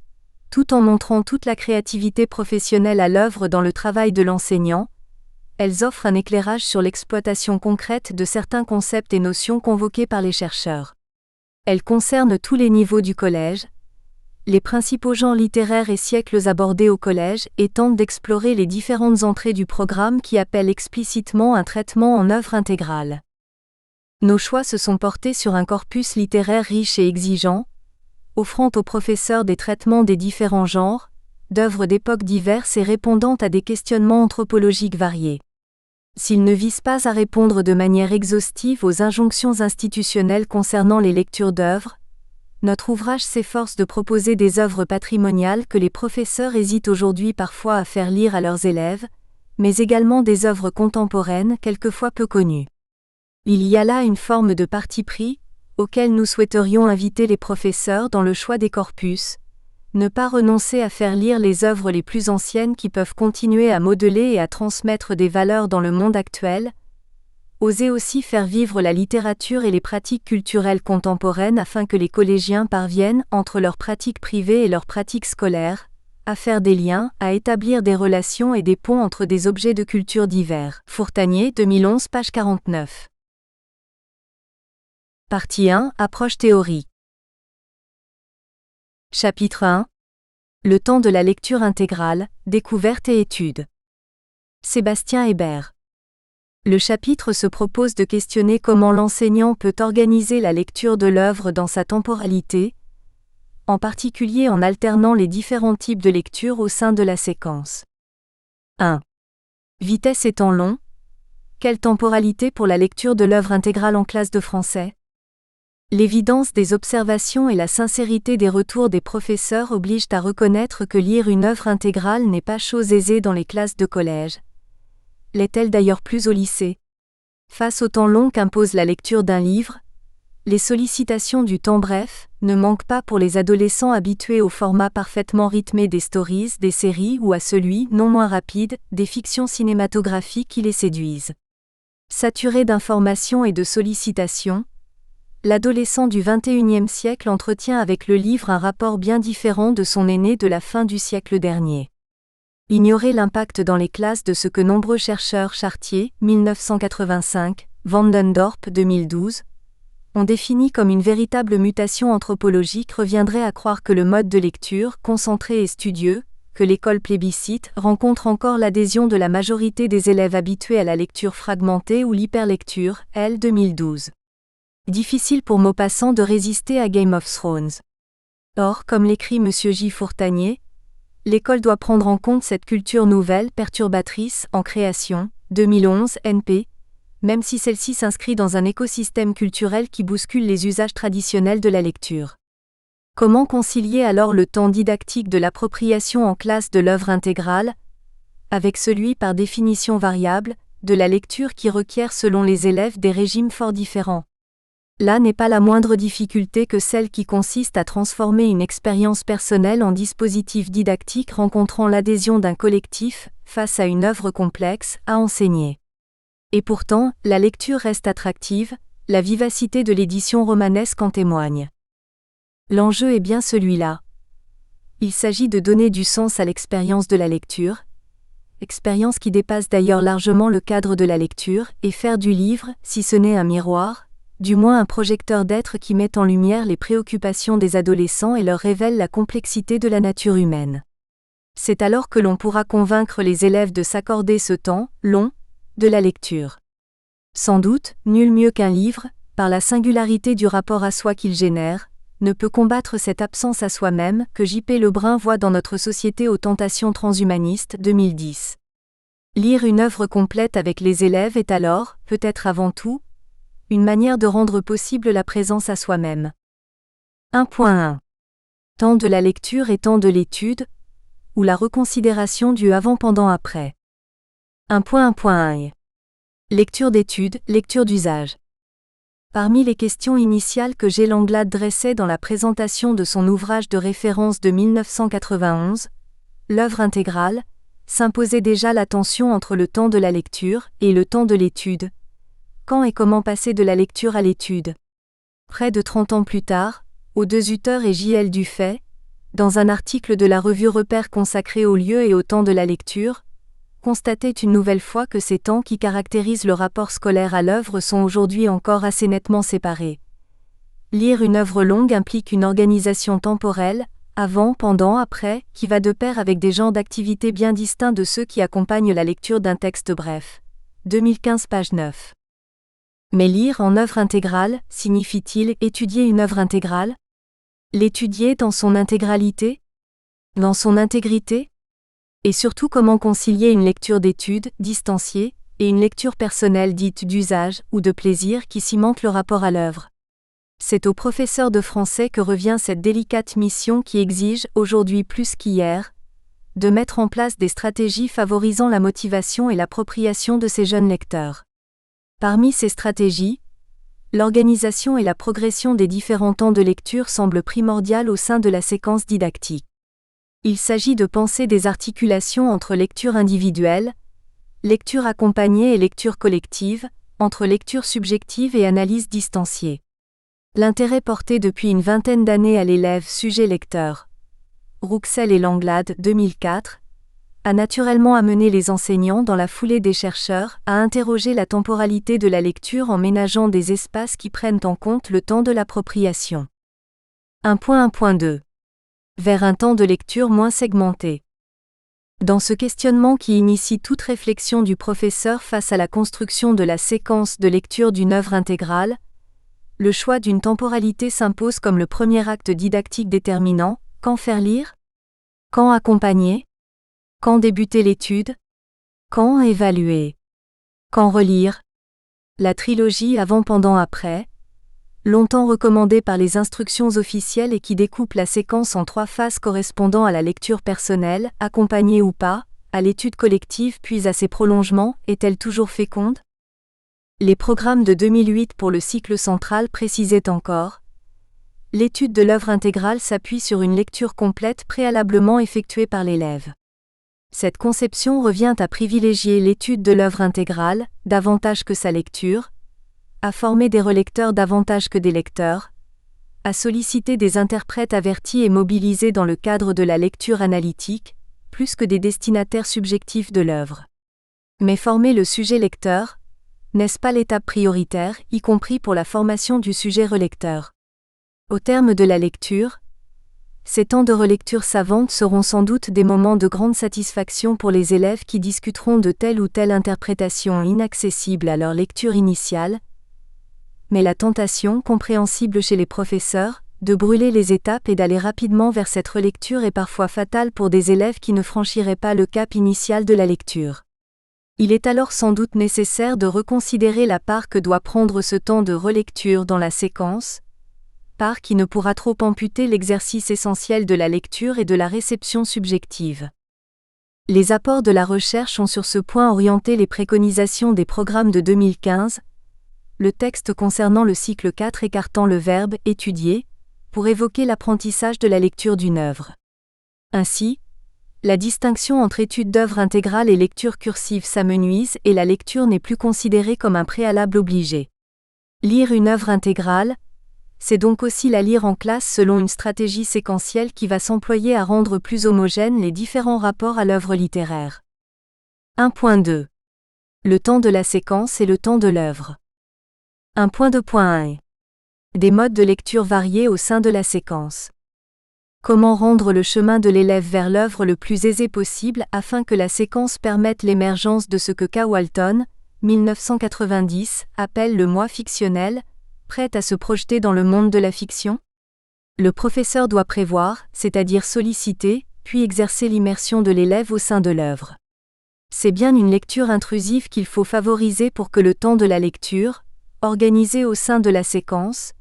tout en montrant toute la créativité professionnelle à l'œuvre dans le travail de l'enseignant, elles offrent un éclairage sur l'exploitation concrète de certains concepts et notions convoqués par les chercheurs. Elles concernent tous les niveaux du collège, les principaux genres littéraires et siècles abordés au collège et tentent d'explorer les différentes entrées du programme qui appellent explicitement un traitement en œuvre intégrale. Nos choix se sont portés sur un corpus littéraire riche et exigeant, offrant aux professeurs des traitements des différents genres, d'œuvres d'époques diverses et répondant à des questionnements anthropologiques variés. S'il ne vise pas à répondre de manière exhaustive aux injonctions institutionnelles concernant les lectures d'œuvres, notre ouvrage s'efforce de proposer des œuvres patrimoniales que les professeurs hésitent aujourd'hui parfois à faire lire à leurs élèves, mais également des œuvres contemporaines quelquefois peu connues. Il y a là une forme de parti pris, auquel nous souhaiterions inviter les professeurs dans le choix des corpus, ne pas renoncer à faire lire les œuvres les plus anciennes qui peuvent continuer à modeler et à transmettre des valeurs dans le monde actuel, oser aussi faire vivre la littérature et les pratiques culturelles contemporaines afin que les collégiens parviennent, entre leurs pratiques privées et leurs pratiques scolaires, à faire des liens, à établir des relations et des ponts entre des objets de culture divers. Fourtanier 2011 page 49. Partie 1 Approche théorique. Chapitre 1 Le temps de la lecture intégrale, découverte et étude. Sébastien Hébert. Le chapitre se propose de questionner comment l'enseignant peut organiser la lecture de l'œuvre dans sa temporalité, en particulier en alternant les différents types de lecture au sein de la séquence. 1. Vitesse et temps long. Quelle temporalité pour la lecture de l'œuvre intégrale en classe de français? L'évidence des observations et la sincérité des retours des professeurs obligent à reconnaître que lire une œuvre intégrale n'est pas chose aisée dans les classes de collège. L'est-elle d'ailleurs plus au lycée? Face au temps long qu'impose la lecture d'un livre, les sollicitations du temps bref ne manquent pas pour les adolescents habitués au format parfaitement rythmé des stories, des séries ou à celui, non moins rapide, des fictions cinématographiques qui les séduisent. Saturé d'informations et de sollicitations, l'adolescent du XXIe siècle entretient avec le livre un rapport bien différent de son aîné de la fin du siècle dernier. Ignorer l'impact dans les classes de ce que nombreux chercheurs Chartier, 1985, Vandendorp, 2012, ont défini comme une véritable mutation anthropologique reviendrait à croire que le mode de lecture, concentré et studieux, que l'école plébiscite, rencontre encore l'adhésion de la majorité des élèves habitués à la lecture fragmentée ou l'hyperlecture, L. 2012. Difficile pour Maupassant de résister à Game of Thrones. Or, comme l'écrit M. J. Fourtanier, l'école doit prendre en compte cette culture nouvelle perturbatrice en création, 2011 NP, même si celle-ci s'inscrit dans un écosystème culturel qui bouscule les usages traditionnels de la lecture. Comment concilier alors le temps didactique de l'appropriation en classe de l'œuvre intégrale, avec celui par définition variable, de la lecture qui requiert selon les élèves des régimes fort différents? Là n'est pas la moindre difficulté que celle qui consiste à transformer une expérience personnelle en dispositif didactique rencontrant l'adhésion d'un collectif, face à une œuvre complexe, à enseigner. Et pourtant, la lecture reste attractive, la vivacité de l'édition romanesque en témoigne. L'enjeu est bien celui-là. Il s'agit de donner du sens à l'expérience de la lecture, expérience qui dépasse d'ailleurs largement le cadre de la lecture, et faire du livre, si ce n'est un miroir, du moins un projecteur d'être qui met en lumière les préoccupations des adolescents et leur révèle la complexité de la nature humaine. C'est alors que l'on pourra convaincre les élèves de s'accorder ce temps, long, de la lecture. Sans doute, nul mieux qu'un livre, par la singularité du rapport à soi qu'il génère, ne peut combattre cette absence à soi-même que J.P. Lebrun voit dans notre société aux tentations transhumanistes, 2010. Lire une œuvre complète avec les élèves est alors, peut-être avant tout, une manière de rendre possible la présence à soi-même. 1.1. Temps de la lecture et temps de l'étude, ou la reconsidération du avant-pendant-après. 1.1. Lecture d'étude, lecture d'usage. Parmi les questions initiales que G. Langlade dressait dans la présentation de son ouvrage de référence de 1991, l'œuvre intégrale, s'imposait déjà la tension entre le temps de la lecture et le temps de l'étude. Quand et comment passer de la lecture à l'étude? Près de 30 ans plus tard, Audesuter et J.L. Dufay, dans un article de la revue Repères consacré au lieu et au temps de la lecture, constataient une nouvelle fois que ces temps qui caractérisent le rapport scolaire à l'œuvre sont aujourd'hui encore assez nettement séparés. Lire une œuvre longue implique une organisation temporelle, avant, pendant, après, qui va de pair avec des genres d'activités bien distincts de ceux qui accompagnent la lecture d'un texte bref. 2015 page 9. Mais lire en œuvre intégrale, signifie-t-il étudier une œuvre intégrale? L'étudier dans son intégralité? Dans son intégrité? Et surtout comment concilier une lecture d'étude, distanciée, et une lecture personnelle dite d'usage ou de plaisir qui cimente le rapport à l'œuvre? C'est aux professeurs de français que revient cette délicate mission qui exige, aujourd'hui plus qu'hier, de mettre en place des stratégies favorisant la motivation et l'appropriation de ces jeunes lecteurs. Parmi ces stratégies, l'organisation et la progression des différents temps de lecture semblent primordiales au sein de la séquence didactique. Il s'agit de penser des articulations entre lecture individuelle, lecture accompagnée et lecture collective, entre lecture subjective et analyse distanciée. L'intérêt porté depuis une vingtaine d'années à l'élève sujet-lecteur, Rouxel et Langlade, 2004, a naturellement amené les enseignants dans la foulée des chercheurs à interroger la temporalité de la lecture en ménageant des espaces qui prennent en compte le temps de l'appropriation. 1.1.2. Vers un temps de lecture moins segmenté. Dans ce questionnement qui initie toute réflexion du professeur face à la construction de la séquence de lecture d'une œuvre intégrale, le choix d'une temporalité s'impose comme le premier acte didactique déterminant. Quand faire lire? Quand accompagner? Quand débuter l'étude? Quand évaluer? Quand relire? La trilogie avant, pendant, après, longtemps recommandée par les instructions officielles et qui découpe la séquence en 3 phases correspondant à la lecture personnelle, accompagnée ou pas, à l'étude collective puis à ses prolongements, est-elle toujours féconde? Les programmes de 2008 pour le cycle central précisaient encore: l'étude de l'œuvre intégrale s'appuie sur une lecture complète préalablement effectuée par l'élève. Cette conception revient à privilégier l'étude de l'œuvre intégrale, davantage que sa lecture, à former des relecteurs davantage que des lecteurs, à solliciter des interprètes avertis et mobilisés dans le cadre de la lecture analytique, plus que des destinataires subjectifs de l'œuvre. Mais former le sujet lecteur, n'est-ce pas l'étape prioritaire, y compris pour la formation du sujet relecteur? Au terme de la lecture, ces temps de relecture savante seront sans doute des moments de grande satisfaction pour les élèves qui discuteront de telle ou telle interprétation inaccessible à leur lecture initiale, mais la tentation, compréhensible chez les professeurs, de brûler les étapes et d'aller rapidement vers cette relecture est parfois fatale pour des élèves qui ne franchiraient pas le cap initial de la lecture. Il est alors sans doute nécessaire de reconsidérer la part que doit prendre ce temps de relecture dans la séquence, part qui ne pourra trop amputer l'exercice essentiel de la lecture et de la réception subjective. Les apports de la recherche ont sur ce point orienté les préconisations des programmes de 2015, le texte concernant le cycle 4 écartant le verbe « étudier » pour évoquer l'apprentissage de la lecture d'une œuvre. Ainsi, la distinction entre étude d'œuvre intégrale et lecture cursive s'amenuise et la lecture n'est plus considérée comme un préalable obligé. Lire une œuvre intégrale, c'est donc aussi la lire en classe selon une stratégie séquentielle qui va s'employer à rendre plus homogènes les différents rapports à l'œuvre littéraire. 1.2. Le temps de la séquence et le temps de l'œuvre. 1.2.1. Des modes de lecture variés au sein de la séquence. Comment rendre le chemin de l'élève vers l'œuvre le plus aisé possible afin que la séquence permette l'émergence de ce que K. Walton, 1990, appelle le moi fictionnel, prêt à se projeter dans le monde de la fiction? Le professeur doit prévoir, c'est-à-dire solliciter, puis exercer l'immersion de l'élève au sein de l'œuvre. C'est bien une lecture intrusive qu'il faut favoriser pour que le temps de la lecture, organisé au sein de la séquence,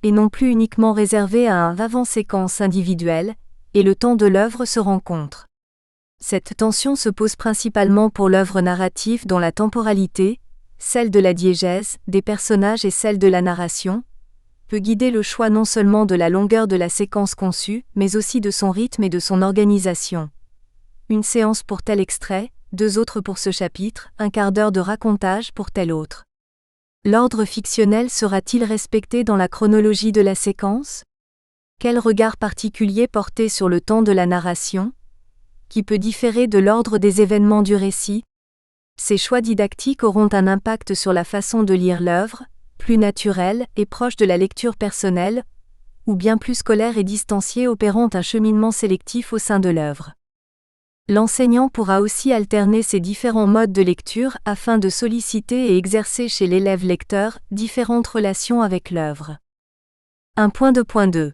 et non plus uniquement réservé à un avant-séquence individuelle, et le temps de l'œuvre se rencontrent. Cette tension se pose principalement pour l'œuvre narrative dont la temporalité, celle de la diégèse, des personnages et celle de la narration, peut guider le choix non seulement de la longueur de la séquence conçue, mais aussi de son rythme et de son organisation. Une séance pour tel extrait, 2 autres pour ce chapitre, un quart d'heure de racontage pour tel autre. L'ordre fictionnel sera-t-il respecté dans la chronologie de la séquence? Quel regard particulier porter sur le temps de la narration, qui peut différer de l'ordre des événements du récit? Ces choix didactiques auront un impact sur la façon de lire l'œuvre, plus naturelle et proche de la lecture personnelle, ou bien plus scolaire et distanciée opérant un cheminement sélectif au sein de l'œuvre. L'enseignant pourra aussi alterner ces différents modes de lecture afin de solliciter et exercer chez l'élève lecteur différentes relations avec l'œuvre. 1.2.2.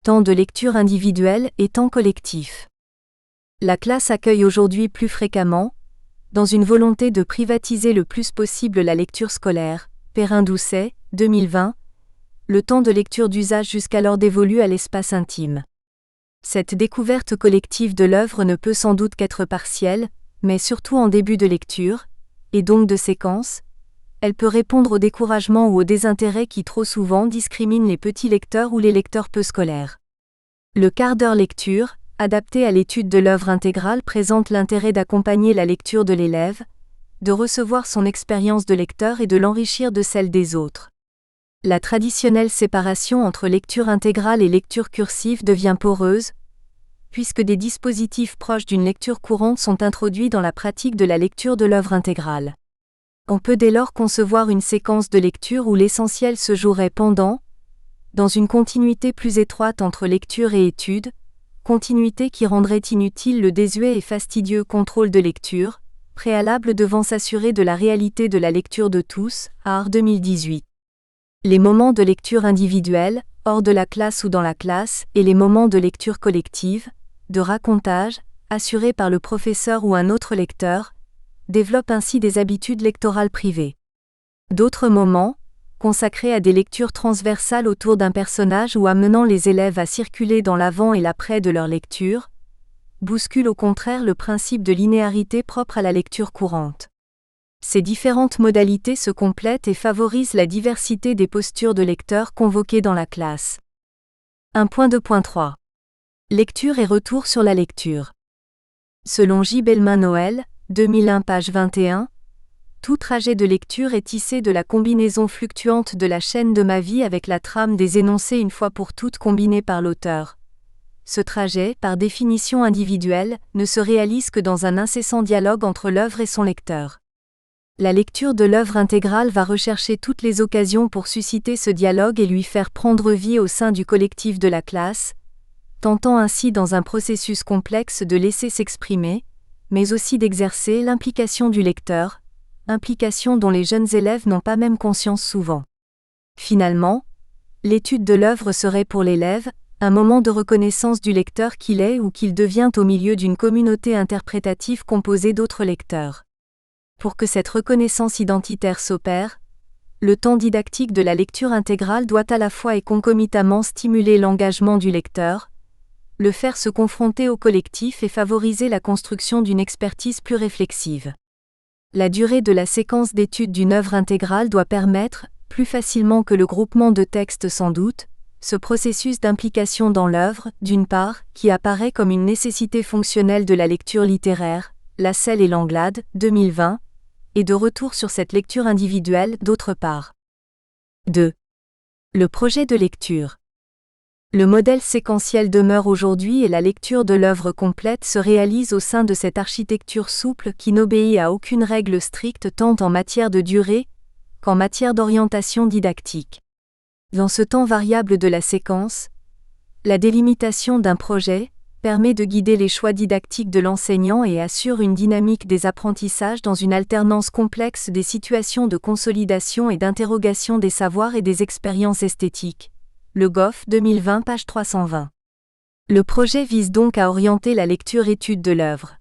Temps de lecture individuel et temps collectif. La classe accueille aujourd'hui plus fréquemment, dans une volonté de privatiser le plus possible la lecture scolaire, Perrin-Doucet, 2020, le temps de lecture d'usage jusqu'alors dévolu à l'espace intime. Cette découverte collective de l'œuvre ne peut sans doute qu'être partielle, mais surtout en début de lecture, et donc de séquence, elle peut répondre au découragement ou au désintérêt qui trop souvent discrimine les petits lecteurs ou les lecteurs peu scolaires. Le quart d'heure lecture, adapté à l'étude de l'œuvre intégrale, présente l'intérêt d'accompagner la lecture de l'élève, de recevoir son expérience de lecteur et de l'enrichir de celle des autres. La traditionnelle séparation entre lecture intégrale et lecture cursive devient poreuse, puisque des dispositifs proches d'une lecture courante sont introduits dans la pratique de la lecture de l'œuvre intégrale. On peut dès lors concevoir une séquence de lecture où l'essentiel se jouerait pendant, dans une continuité plus étroite entre lecture et étude, continuité qui rendrait inutile le désuet et fastidieux contrôle de lecture, préalable devant s'assurer de la réalité de la lecture de tous, Art 2018. Les moments de lecture individuels, hors de la classe ou dans la classe, et les moments de lecture collective, de racontage, assurés par le professeur ou un autre lecteur, développent ainsi des habitudes lectorales privées. D'autres moments, consacrés à des lectures transversales autour d'un personnage ou amenant les élèves à circuler dans l'avant et l'après de leur lecture, bousculent au contraire le principe de linéarité propre à la lecture courante. Ces différentes modalités se complètent et favorisent la diversité des postures de lecteurs convoquées dans la classe. 1.2.3. Lecture et retour sur la lecture. Selon J. Belmain-Noël, 2001 page 21, tout trajet de lecture est tissé de la combinaison fluctuante de la chaîne de ma vie avec la trame des énoncés une fois pour toutes combinée par l'auteur. Ce trajet, par définition individuelle, ne se réalise que dans un incessant dialogue entre l'œuvre et son lecteur. La lecture de l'œuvre intégrale va rechercher toutes les occasions pour susciter ce dialogue et lui faire prendre vie au sein du collectif de la classe, tentant ainsi dans un processus complexe de laisser s'exprimer, mais aussi d'exercer l'implication du lecteur, implication dont les jeunes élèves n'ont pas même conscience souvent. Finalement, l'étude de l'œuvre serait pour l'élève un moment de reconnaissance du lecteur qu'il est ou qu'il devient au milieu d'une communauté interprétative composée d'autres lecteurs. Pour que cette reconnaissance identitaire s'opère, le temps didactique de la lecture intégrale doit à la fois et concomitamment stimuler l'engagement du lecteur, le faire se confronter au collectif et favoriser la construction d'une expertise plus réflexive. La durée de la séquence d'étude d'une œuvre intégrale doit permettre, plus facilement que le groupement de textes sans doute, ce processus d'implication dans l'œuvre, d'une part, qui apparaît comme une nécessité fonctionnelle de la lecture littéraire, Lasselle et Langlade, 2020, et de retour sur cette lecture individuelle, d'autre part. 2. Le projet de lecture. Le modèle séquentiel demeure aujourd'hui et la lecture de l'œuvre complète se réalise au sein de cette architecture souple qui n'obéit à aucune règle stricte tant en matière de durée qu'en matière d'orientation didactique. Dans ce temps variable de la séquence, la délimitation d'un projet permet de guider les choix didactiques de l'enseignant et assure une dynamique des apprentissages dans une alternance complexe des situations de consolidation et d'interrogation des savoirs et des expériences esthétiques. Le Goff, 2020 page 320. Le projet vise donc à orienter la lecture-étude de l'œuvre.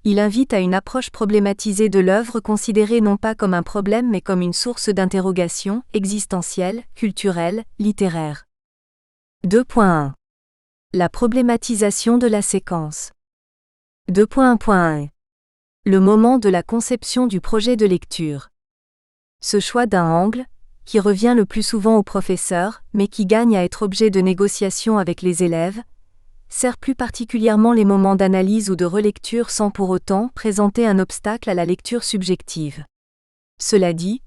Il invite à une approche problématisée de l'œuvre considérée non pas comme un problème mais comme une source d'interrogation, existentielle, culturelle, littéraire. 2.1. La problématisation de la séquence. 2.1.1. Le moment de la conception du projet de lecture. Ce choix d'un angle, qui revient le plus souvent au professeur, mais qui gagne à être objet de négociation avec les élèves, sert plus particulièrement les moments d'analyse ou de relecture sans pour autant présenter un obstacle à la lecture subjective. Cela dit,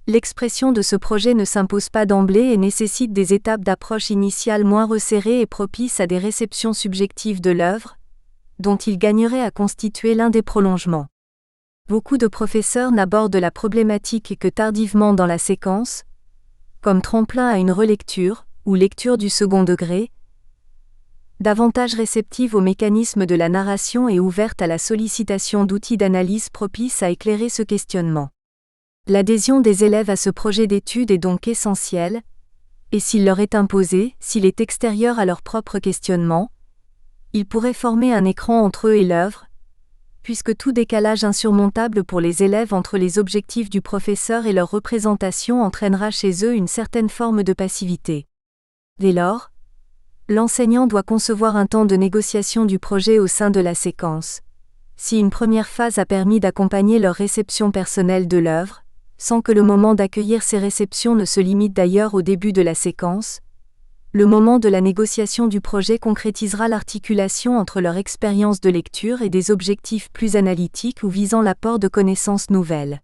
l'expression de ce projet ne s'impose pas d'emblée et nécessite des étapes d'approche initiale moins resserrées et propices à des réceptions subjectives de l'œuvre, dont il gagnerait à constituer l'un des prolongements. Beaucoup de professeurs n'abordent la problématique que tardivement dans la séquence, comme tremplin à une relecture, ou lecture du second degré, davantage réceptive aux mécanismes de la narration et ouverte à la sollicitation d'outils d'analyse propices à éclairer ce questionnement. L'adhésion des élèves à ce projet d'étude est donc essentielle, et s'il leur est imposé, s'il est extérieur à leur propre questionnement, il pourrait former un écran entre eux et l'œuvre, puisque tout décalage insurmontable pour les élèves entre les objectifs du professeur et leur représentation entraînera chez eux une certaine forme de passivité. Dès lors, l'enseignant doit concevoir un temps de négociation du projet au sein de la séquence. Si une première phase a permis d'accompagner leur réception personnelle de l'œuvre, sans que le moment d'accueillir ces réceptions ne se limite d'ailleurs au début de la séquence, le moment de la négociation du projet concrétisera l'articulation entre leur expérience de lecture et des objectifs plus analytiques ou visant l'apport de connaissances nouvelles.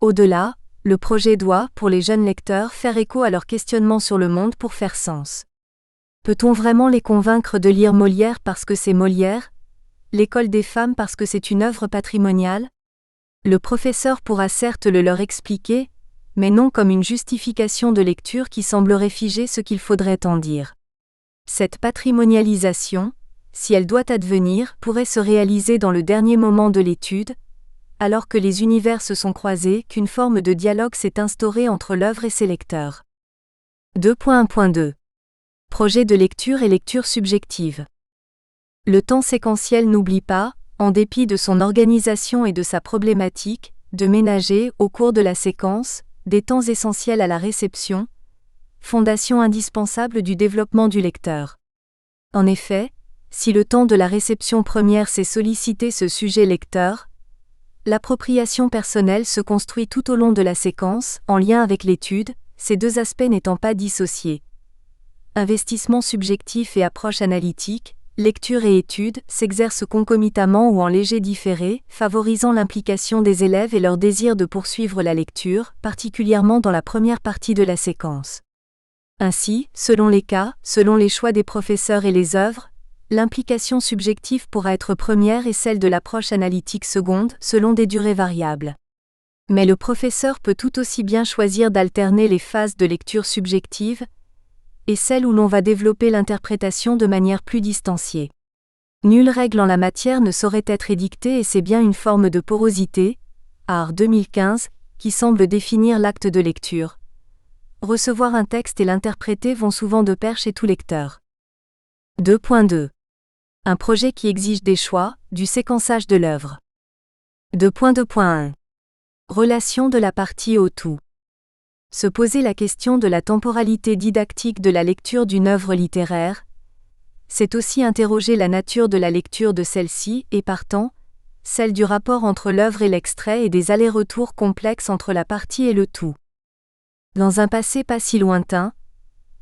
Au-delà, le projet doit, pour les jeunes lecteurs, faire écho à leur questionnement sur le monde pour faire sens. Peut-on vraiment les convaincre de lire Molière parce que c'est Molière, l'école des femmes parce que c'est une œuvre patrimoniale ? Le professeur pourra certes le leur expliquer, mais non comme une justification de lecture qui semblerait figer ce qu'il faudrait en dire. Cette patrimonialisation, si elle doit advenir, pourrait se réaliser dans le dernier moment de l'étude, alors que les univers se sont croisés, qu'une forme de dialogue s'est instaurée entre l'œuvre et ses lecteurs. 2.1.2 Projet de lecture et lecture subjective. Le temps séquentiel n'oublie pas, en dépit de son organisation et de sa problématique, de ménager, au cours de la séquence, des temps essentiels à la réception, fondation indispensable du développement du lecteur. En effet, si le temps de la réception première sait solliciter ce sujet lecteur, l'appropriation personnelle se construit tout au long de la séquence, en lien avec l'étude, ces deux aspects n'étant pas dissociés. Investissement subjectif et approche analytique, lecture et étude, s'exercent concomitamment ou en léger différé, favorisant l'implication des élèves et leur désir de poursuivre la lecture, particulièrement dans la première partie de la séquence. Ainsi, selon les cas, selon les choix des professeurs et les œuvres, l'implication subjective pourra être première et celle de l'approche analytique seconde, selon des durées variables. Mais le professeur peut tout aussi bien choisir d'alterner les phases de lecture subjective et celles où l'on va développer l'interprétation de manière plus distanciée. Nulle règle en la matière ne saurait être édictée et c'est bien une forme de porosité, Art 2015, qui semble définir l'acte de lecture. Recevoir un texte et l'interpréter vont souvent de pair chez tout lecteur. 2.2 Un projet qui exige des choix, du séquençage de l'œuvre. 2.2.1 Relation de la partie au tout. Se poser la question de la temporalité didactique de la lecture d'une œuvre littéraire, c'est aussi interroger la nature de la lecture de celle-ci et partant, celle du rapport entre l'œuvre et l'extrait et des allers-retours complexes entre la partie et le tout. Dans un passé pas si lointain,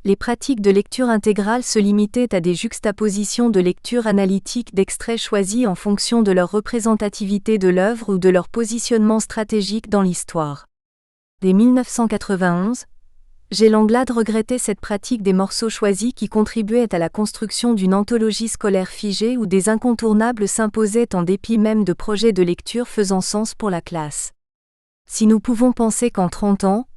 les pratiques de lecture intégrale se limitaient à des juxtapositions de lecture analytique d'extraits choisis en fonction de leur représentativité de l'œuvre ou de leur positionnement stratégique dans l'histoire. Dès 1991, G. Langlade regrettait cette pratique des morceaux choisis qui contribuait à la construction d'une anthologie scolaire figée où des incontournables s'imposaient en dépit même de projets de lecture faisant sens pour la classe. Si nous pouvons penser qu'en 30 ans,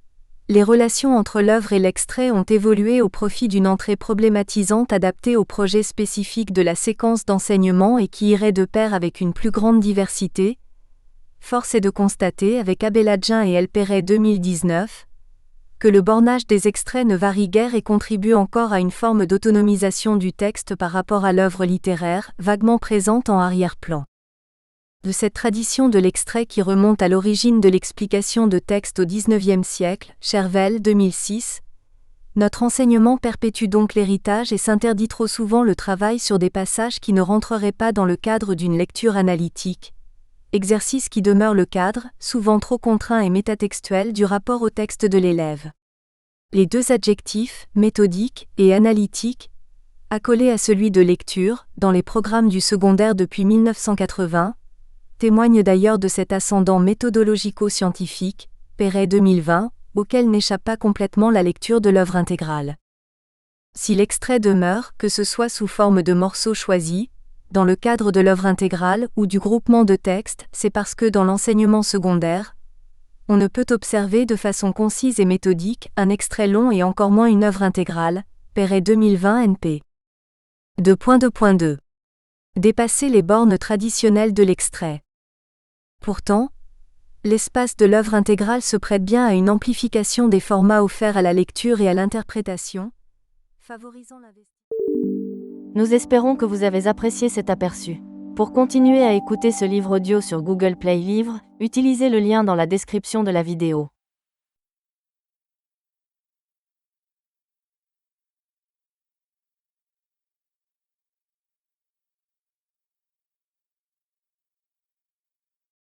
les relations entre l'œuvre et l'extrait ont évolué au profit d'une entrée problématisante adaptée au projet spécifique de la séquence d'enseignement et qui irait de pair avec une plus grande diversité, force est de constater avec Abeladjin et El Perret 2019 que le bornage des extraits ne varie guère et contribue encore à une forme d'autonomisation du texte par rapport à l'œuvre littéraire, vaguement présente en arrière-plan. De cette tradition de l'extrait qui remonte à l'origine de l'explication de texte au XIXe siècle, Chervel 2006, notre enseignement perpétue donc l'héritage et s'interdit trop souvent le travail sur des passages qui ne rentreraient pas dans le cadre d'une lecture analytique, exercice qui demeure le cadre, souvent trop contraint et métatextuel du rapport au texte de l'élève. Les deux adjectifs, méthodique et analytique, accolés à celui de lecture, dans les programmes du secondaire depuis 1980, témoignent d'ailleurs de cet ascendant méthodologico-scientifique, Perret 2020, auquel n'échappe pas complètement la lecture de l'œuvre intégrale. Si l'extrait demeure, que ce soit sous forme de morceaux choisis, dans le cadre de l'œuvre intégrale ou du groupement de textes, c'est parce que dans l'enseignement secondaire, on ne peut observer de façon concise et méthodique un extrait long et encore moins une œuvre intégrale, Perret 2020 NP. 2.2.2 Dépasser les bornes traditionnelles de l'extrait. Pourtant, l'espace de l'œuvre intégrale se prête bien à une amplification des formats offerts à la lecture et à l'interprétation, favorisant l'investissement. Nous espérons que vous avez apprécié cet aperçu. Pour continuer à écouter ce livre audio sur Google Play Livres, utilisez le lien dans la description de la vidéo.